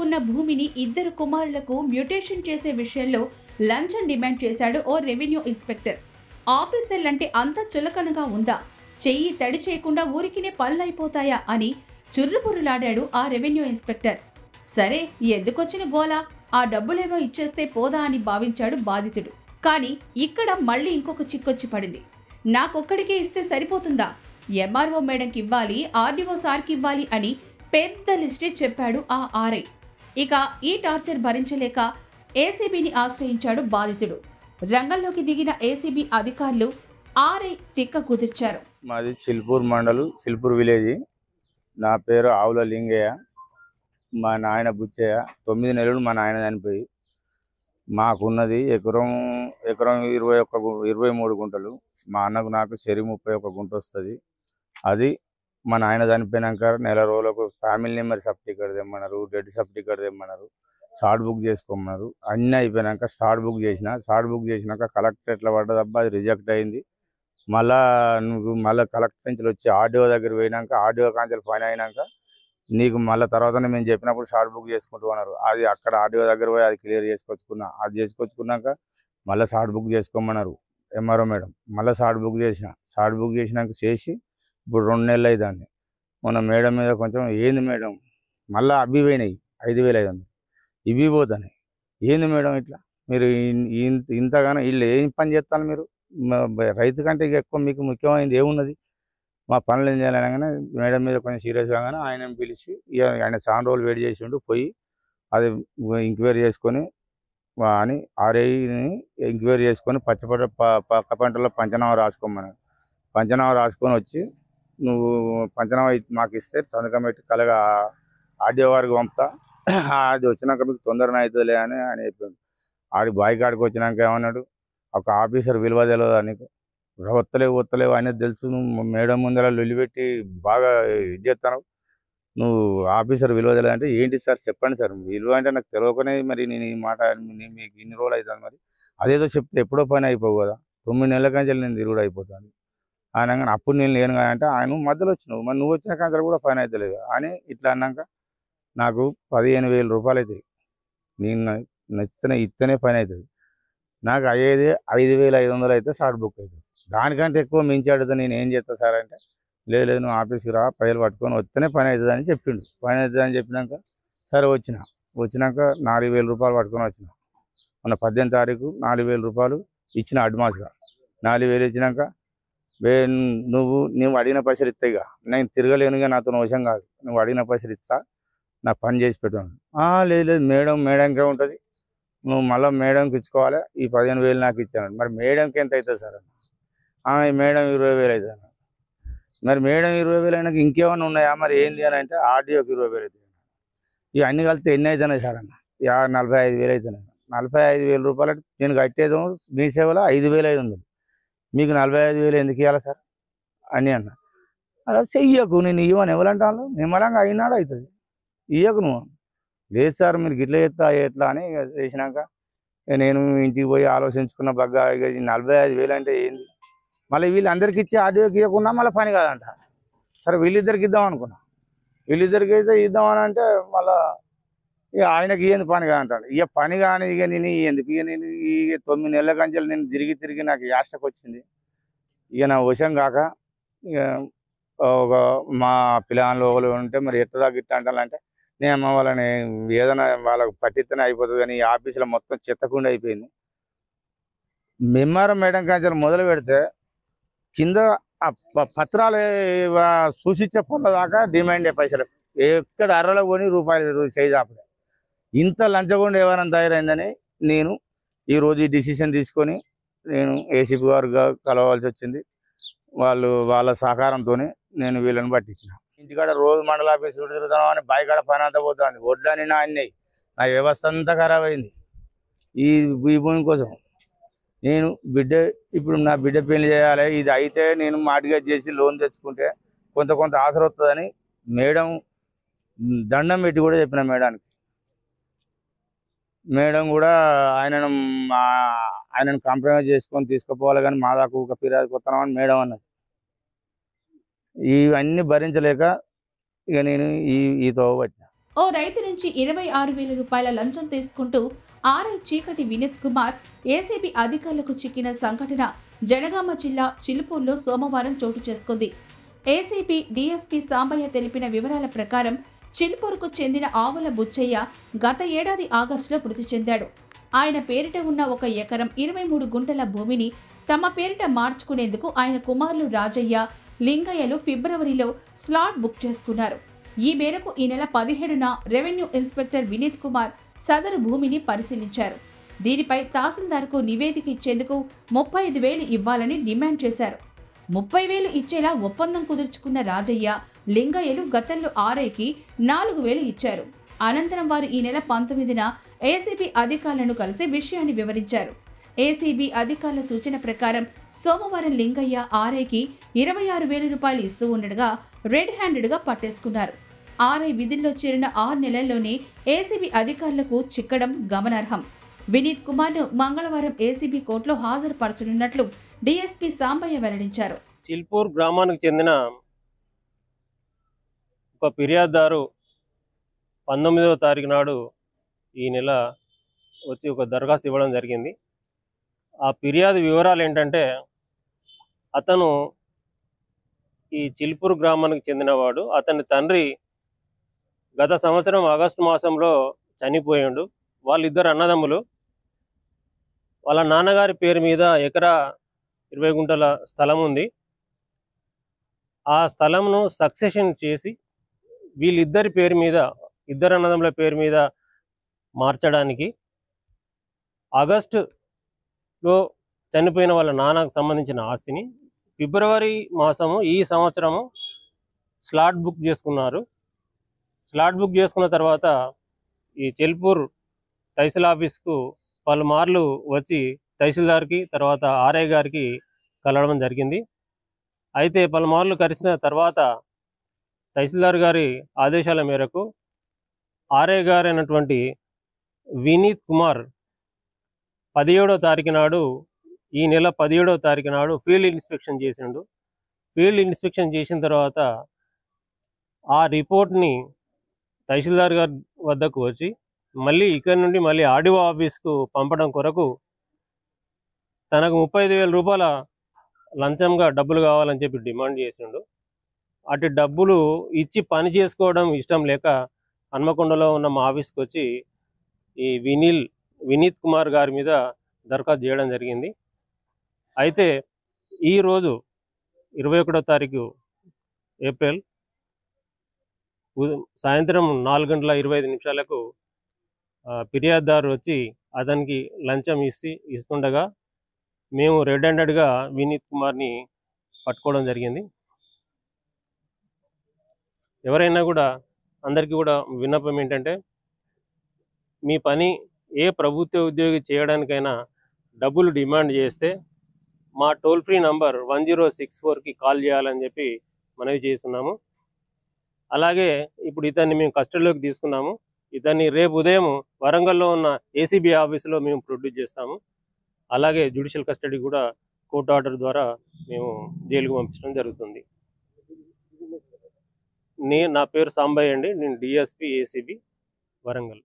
ఉన్న భూమిని ఇద్దరు కుమారులకు మ్యూటేషన్ చేసే విషయంలో లంచం డిమాండ్ చేశాడు ఓ రెవెన్యూ ఇన్స్పెక్టర్. ఆఫీసర్లంటే అంత చులకనగా ఉందా? చెయ్యి తడి చేయకుండా ఊరికినే పళ్ళైపోతాయా అని చుర్రుపుర్రులాడాడు ఆ రెవెన్యూ ఇన్స్పెక్టర్. సరే, ఎందుకొచ్చిన గోలా, ఆ డబ్బులేవో ఇచ్చేస్తే పోదా అని భావించాడు బాధితుడు. కానీ ఇక్కడ మళ్ళీ ఇంకొక చిక్కొచ్చి పడింది. నాకొక్కడికే ఇస్తే సరిపోతుందా? ఎంఆర్ఓ మేడంకి ఇవ్వాలి, ఆర్డీఓ సార్కి ఇవ్వాలి అని పెద్ద లిస్టే చెప్పాడు ఆ ఆర్ఐ. ఇక ఈ టార్చర్ భరించలేక ఏసీబీని ఆశ్రయించాడు బాధితుడు. రంగంలోకి దిగిన ఏసీబీ అధికారులు ఆర్ఐ తిక్క కుదిర్చారు. మాది సిల్పూర్ మండలు, సిల్పూర్ విలేజ్. నా పేరు ఆవుల లింగయ్య. మా నాయన బుచ్చయ్య. 9 నెలలు మా నాయన చనిపోయి. మాకున్నది ఎకరం 23 గుంటలు. మా అన్నకు నాకు సరి 31 గుంట వస్తుంది. అది మా నాయన చనిపోయినాక నెల రోజులకు ఫ్యామిలీ నెంబర్ సర్టిఫికేట్ తెమ్మన్నారు, డెడ్ సర్టిఫికేట్ తెమ్మన్నారు, షార్ట్ బుక్ చేసుకోమన్నారు. అన్నీ అయిపోయినాక షార్ట్ బుక్ చేసినాక కలెక్టరేట్లో పడ్డదబ్బా, అది రిజెక్ట్ అయింది. మళ్ళీ కలెక్టర్ నుంచి వచ్చి ఆర్డీఓ దగ్గర పోయినాక ఆర్డీఓ కాంచెలు పని అయినాక నీకు మళ్ళీ తర్వాతనే మేము చెప్పినప్పుడు షార్ట్ బుక్ చేసుకుంటూ అన్నారు. అది అక్కడ ఆర్డీఓ దగ్గర పోయి అది క్లియర్ చేసుకొచ్చుకున్నా. అది చేసుకొచ్చుకున్నాక మళ్ళీ షార్ట్ బుక్ చేసుకోమన్నారు ఎంఆర్ఓ మేడం. మళ్ళీ షార్ట్ బుక్ చేసినాక చేసి ఇప్పుడు 2 నెలలు అయిందండి. మొన్న మేడం మీద కొంచెం ఏంది మేడం మళ్ళీ అవి పోయినాయి 5,500 ఇవి పోతాయి. ఏంది మేడం ఇట్లా మీరు ఇంతగానో వీళ్ళు ఏం పని చేస్తాను మీరు? రైతు కంటే ఎక్కువ మీకు ముఖ్యమైనది ఏమున్నది? మా పనులు ఏం చేయాలనగానే మేడం మీద కొంచెం సీరియస్ కాగానే ఆయన పిలిచి ఆయన చాలా రోజులు వెయిట్ చేసిండు. పోయి అది ఎంక్వైరీ చేసుకొని అని ఆర్ఐని ఎంక్వైరీ చేసుకొని పక్క పంటలో పంచనామా రాసుకోమన్నాడు. పంచనామా రాసుకొని వచ్చి నువ్వు పంచనామా మాకు ఇస్తే సంతకం పెట్టి కలగా ఆర్డీఓ వారికి పంపుతా, అది వచ్చినాక మీకు తొందరగా అవుతుందిలే అని ఆయన చెప్పాడు. ఆడి బాయ్ కాడికి వచ్చినాక ఏమన్నాడు, ఒక ఆఫీసర్ విలువ తెలియదు నీకు, ఒత్తలేవు అనేది తెలుసు, నువ్వు మేడం ముందర లొల్లిపెట్టి బాగా ఇది చేస్తాను, నువ్వు ఆఫీసర్ విలువ తెలియదు అంటే ఏంటి సార్ చెప్పండి సార్, విలువ అంటే నాకు తెలియకనే మరి నేను ఈ మాట మీకు ఇన్ని రోజులు అవుతాను, మరి అదేదో చెప్తే ఎప్పుడో పని అయిపోవు కదా, 9 నెలల కంచెలు నేను తిరుగుడు అయిపోతాను ఆయన. అప్పుడు నేను లేను కానీ అంటే ఆయన మధ్యలో వచ్చినావు, మరి నువ్వు వచ్చిన కంచెలు కూడా పని అవుతలేదు అని ఇట్లా అన్నాక నాకు 15,000 రూపాయలు అవుతాయి, నేను నచ్చితేనే ఇస్తేనే పని అవుతుంది, నాకు అయ్యేది 5,500 అయితే షార్ట్ బుక్ అవుతుంది, దానికంటే ఎక్కువ మించి అడిగితే నేను ఏం చేస్తా సార్ అంటే లేదు నువ్వు ఆఫీస్కి రా, పైలు పట్టుకొని వస్తేనే పని అవుతుంది అని చెప్పిండు. పని అవుతుంది అని చెప్పినాక సరే వచ్చినాక 4,000 రూపాయలు పట్టుకొని వచ్చిన. మొన్న 18వ తారీఖు 4,000 రూపాయలు ఇచ్చిన అడ్వాన్స్గా. 4,000 ఇచ్చినాక నువ్వు అడిగిన పైసలు ఇస్తాయిగా, నేను తిరగలేనుగా, నాతో వశం కాదు, నువ్వు అడిగిన పైసలు ఇస్తా, నాకు పని చేసి పెట్టాను. లేదు మేడంకే ఉంటుంది, నువ్వు మళ్ళీ మేడంకి ఇచ్చుకోవాలి, ఈ 15,000 నాకు ఇచ్చాను. మరి మేడంకి ఎంత అవుతుంది సార్ అన్న? మేడం 20,000 అవుతుంది. మరి మేడం 20,000 అయినాక ఇంకేమైనా ఉన్నాయా మరి ఏంది అని అంటే ఆర్డీఓకి 20,000 అవుతుంది. ఇక అన్ని కలిపితే ఎన్ని అవుతున్నాయి సార్ అన్న? 45,000 అవుతున్నాయి. 45,000 రూపాయలు నేను కట్టేదో మీ సేవలో 5,500, మీకు 45,000 ఎందుకు ఇవ్వాలి సార్ అని అన్న. అలా చెయ్యకు, నేను ఇవ్వను ఎవరంటాను, నిమ్మలంగా అయినాడు అవుతుంది, ఇవ్వకు నువ్వు. లేదు సార్ మీరు గిట్ల చేస్తా ఎట్లా అని చేసినాక నేను ఇంటికి పోయి ఆలోచించుకున్న బగ్గా, ఇక 45,000 అంటే ఏంది, మళ్ళీ వీళ్ళందరికీ ఇచ్చి ఆర్డీఓకి ఇవ్వకుండా మళ్ళీ పని కాదంట. సరే వీళ్ళిద్దరికి ఇద్దాం అనుకున్నా, వీళ్ళిద్దరికి అయితే ఇద్దామని అంటే మళ్ళీ ఇక ఆయనకి ఇయ్యంది పని కాదంటాడు. ఇక పని కానీ ఇక నేను ఎందుకు, ఇక నేను ఈ 9 నెలల కంచెలు నేను తిరిగి నాకు యాస్టకు వచ్చింది. ఇక నా వశం కాక ఇక ఒక మా పిల్లలు ఒకరు ఉంటే మరి ఎట్లా గిట్ట అంటారంటే నేను అమ్మ వాళ్ళని ఏదైనా వాళ్ళకు పట్టిస్తేనే అయిపోతుంది, కానీ ఈ ఆఫీసులో మొత్తం చెత్తకుండా అయిపోయింది. మెమ్మారం మేడం కంచెలు మొదలు పెడితే కింద పత్రాలు సూచించే పనుల దాకా డిమాండే పైసలు, ఎక్కడ అర్రలో కొని రూపాయలు చేయజాపడే. ఇంత లంచగొండ ఎవరైనా తయారైందని నేను ఈరోజు ఈ డిసిషన్ తీసుకొని నేను ఏసీపీ గారుగా కలవాల్సి వచ్చింది. వాళ్ళ సహకారంతో నేను వీళ్ళని పట్టించిన. ఇంటికాడ రోజు మండల ఆఫీస్ తిరుగుతాను అని బాయికాడ పని అంతా పోతుంది, వడ్లని నాన్నయ్యి, నా వ్యవస్థ అంతా ఖరాబ్ అయింది ఈ భూమి కోసం. నేను ఇప్పుడు నా బిడ్డ పెళ్లి చేయాలి, ఇది అయితే నేను మార్టిగేజ్ చేసి లోన్ తెచ్చుకుంటే కొంత ఆసర వస్తుందని మేడం దండం పెట్టి కూడా చెప్పిన మేడానికి. మేడం కూడా ఆయనను కాంప్రమైజ్ చేసుకొని తీసుకుపోవాలి, కానీ మా దాకా ఒక ఫిర్యాదు కొత్తనామని మేడం అన్నది. ఇవన్నీ భరించలేక ఇక నేను ఈ తోవ పట్టిన. ఓ రైతు నుంచి 26,000 రూపాయల లంచం తీసుకుంటూ ఆర్ఐ చీకటి వినీత్ కుమార్ ఏసీబీ అధికారులకు చిక్కిన సంఘటన జనగామ జిల్లా చిలుపూర్లో సోమవారం చోటు చేసుకుంది. ఏసీబీ డీఎస్పీ సాంబయ్య తెలిపిన వివరాల ప్రకారం చిలుపూరుకు చెందిన ఆవుల బుచ్చయ్య గత ఏడాది ఆగస్టులో మృతి చెందాడు. ఆయన పేరిట ఉన్న 1 ఎకరం 23 గుంటల భూమిని తమ పేరిట మార్చుకునేందుకు ఆయన కుమారులు రాజయ్య, లింగయ్యలు ఫిబ్రవరిలో స్లాట్ బుక్ చేసుకున్నారు. ఈ మేరకు ఈ నెల 17న రెవెన్యూ ఇన్స్పెక్టర్ వినీత్ కుమార్ సదరు భూమిని పరిశీలించారు. దీనిపై తహసీల్దార్కు నివేదిక ఇచ్చేందుకు 35,000 ఇవ్వాలని డిమాండ్ చేశారు. 30,000 ఇచ్చేలా ఒప్పందం కుదుర్చుకున్న రాజయ్య, లింగయ్యలు గతంలో ఆర్ఐకి 4,000 ఇచ్చారు. అనంతరం వారు ఈ నెల 19న ఏసీబీ అధికారులను కలిసి విషయాన్ని వివరించారు. ఏసీబీ అధికారుల సూచన ప్రకారం సోమవారం లింగయ్య ఆర్ఐకి 26,000 రూపాయలు ఇస్తూ ఉండగా రెడ్ హ్యాండెడ్గా పట్టేసుకున్నారు. ఆర్ఐ విధుల్లో చేరిన 6 నెలల్లోనే ఏసీబీ అధికారులకు చిక్కడం గమనార్హం. వినీత్ కుమార్ను మంగళవారం ఏసీబీ కోర్టులో హాజరుపరచనున్నట్లు డీఎస్పీ సాంబయ్య వెల్లడించారు. చిల్పూర్ గ్రామానికి చెందిన ఒక ఫిర్యాదుదారు 19వ తారీఖు నాడు ఈ నెల వచ్చి ఒక దరఖాస్తు ఇవ్వడం జరిగింది. ఆ ఫిర్యాదు వివరాలు ఏంటంటే, అతను ఈ చిల్పూర్ గ్రామానికి చెందినవాడు. అతని తండ్రి గత సంవత్సరం ఆగస్టు మాసంలో చనిపోయాడు. వాళ్ళిద్దరు అన్నదమ్ములు. వాళ్ళ నాన్నగారి పేరు మీద ఎకరా 20 గుంటల స్థలం ఉంది. ఆ స్థలంను సక్సెషన్ చేసి వీళ్ళిద్దరి పేరు మీద, ఇద్దరు అన్నదమ్ముల పేరు మీద మార్చడానికి ఆగస్టులో చనిపోయిన వాళ్ళ నాన్నకు సంబంధించిన ఆస్తిని ఫిబ్రవరి మాసము ఈ సంవత్సరము స్లాట్ బుక్ చేసుకున్నారు. స్లాట్ బుక్ చేసుకున్న తర్వాత ఈ చెల్పూర్ తహసీల్ ఆఫీస్కు పలుమార్లు వచ్చి తహసీల్దార్కి తర్వాత ఆర్ఐ గారికి కలవడం జరిగింది. అయితే పలుమార్లు కలిసిన తర్వాత తహసీల్దార్ గారి ఆదేశాల మేరకు ఆర్ఐ గారు అయినటువంటి వినీత్ కుమార్ 17వ తారీఖు నాడు, ఈ నెల 17వ తారీఖు నాడు ఫీల్డ్ ఇన్స్పెక్షన్ చేసిండు. ఫీల్డ్ ఇన్స్పెక్షన్ చేసిన తర్వాత ఆ రిపోర్ట్ని తహసీల్దార్ గారి వద్దకు వచ్చి మళ్ళీ ఇక్కడి నుండి మళ్ళీ ఆర్డీఓ ఆఫీస్కు పంపడం కొరకు తనకు 35,000 రూపాయల లంచంగా డబ్బులు కావాలని చెప్పి డిమాండ్ చేసిండు. అటు డబ్బులు ఇచ్చి పని చేసుకోవడం ఇష్టం లేక హన్మకొండలో ఉన్న మా ఆఫీస్కి వచ్చి ఈ వినీత్ కుమార్ గారి మీద దరఖాస్తు చేయడం జరిగింది. అయితే ఈరోజు 21వ తారీఖు ఏప్రిల్ సాయంత్రం 4:25 ఫిర్యాదుదారు వచ్చి అతనికి లంచం ఇస్తుండగా మేము రెడ్ హ్యాండెడ్గా వినీత్ కుమార్ని పట్టుకోవడం జరిగింది. ఎవరైనా కూడా అందరికీ కూడా విన్నపం ఏంటంటే, మీ పని ఏ ప్రభుత్వ ఉద్యోగి చేయడానికైనా డబ్బులు డిమాండ్ చేస్తే మా టోల్ ఫ్రీ నంబర్ 1064కి కాల్ చేయాలని చెప్పి మనవి చేస్తున్నాము. అలాగే ఇప్పుడు ఇతన్ని మేము కస్టడీలోకి తీసుకున్నాము. ఇతన్ని రేపు ఉదయం వరంగల్లో ఉన్న ఏసీబీ ఆఫీసులో మేము ప్రొడ్యూస్ చేస్తాము. అలాగే జ్యుడిషియల్ కస్టడీ కూడా కోర్టు ఆర్డర్ ద్వారా మేము జైలుకు పంపించడం జరుగుతుంది. నా పేరు సాంబయ్య అండి. నేను డిఎస్పీ ఏసీబీ వరంగల్.